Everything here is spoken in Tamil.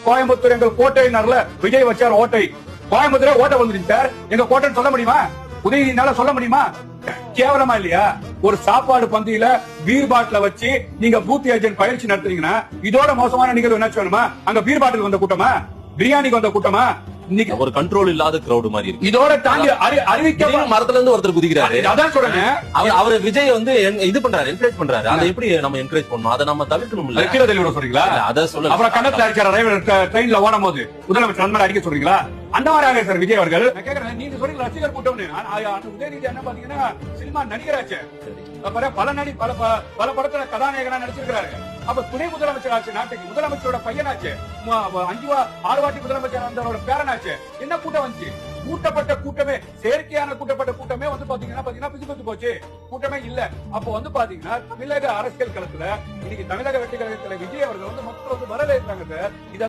கோயம்புத்தூர் எங்கள் கோட்டையினர்ல விஜய் வச்சார் ஓட்டை. கோயம்புத்தூர் ஓட்டை வந்துருச்சு சார், எங்க கோட்டைன்னு சொல்ல முடியுமா? உதயநிதினால சொல்ல முடியுமா? கேவலமா இல்லையா? ஒரு சாப்பாடு பந்தியில பீர் பாட்டில வச்சு நீங்க பூத் ஏஜென்ட் பயிற்சி நடத்துறீங்கன்னா இதோட மோசமான நிகழ்வு என்ன வேணுமா? அங்க பீர் பாட்டில் வந்த கூட்டமா, பிரியாணிக்கு வந்த கூட்டமா? ஒரு கண்ட்ரோல் இல்லாத கிரௌட் மாதிரி இருக்கு. இதோட தாண்டி அறிவிக்க மரத்துல இருந்து ஒருத்தர் குதிக்கிறாரு. அதான் சொல்றேன், அவர் விஜய் வந்து இது பண்றாரு, என்கரேஜ் பண்றாரு. அதை எப்படி நம்ம என்கரேஜ் பண்ணணும்? அதை நம்ம தவிர்க்கணும். கீழே தள்ளி விட சொல்றீங்களா? அதை சொல்ல அப்புறம் கண்டக்டர் அடிச்சார ட்ரெயின்ல ஓடும் போது முதலமைச்சர் அந்த மாதிரி அடிக்க சொல்றீங்களா? அந்த மாதிரி ஆக சார் விஜய் அவர்கள். நான் கேக்குறேன், நீங்க சொல்றீங்க ரசிகர் கூட்டம். உதயநிதி என்ன பாத்தீங்கன்னா சினிமா நடிகராச்சு, பல படத்துல கதாநாயகனா நடிச்சிருக்கிறாரு. அப்ப துணை முதலமைச்சர் ஆச்சு, நாட்டுக்கு முதலமைச்சரோட பையனாச்சு, 5 வாட்டி முதலமைச்சர் வந்தவரோட பேரனாச்சு. என்ன கூட்டம் வந்துச்சு? கூட்டப்பட்ட கூட்டமே, செயற்கையான கூட்டப்பட்ட கூட்டமே வந்து பாத்தீங்கன்னா பிசுபத்து போச்சு, கூட்டமே இல்ல. அப்ப வந்து பாத்தீங்கன்னா தமிழக அரசியல் களத்துல இன்னைக்கு தமிழக வெற்றி கழகத்துல விஜய் அவர்கள் வந்து மக்கள் வந்து வரவேற்றாங்க சார்.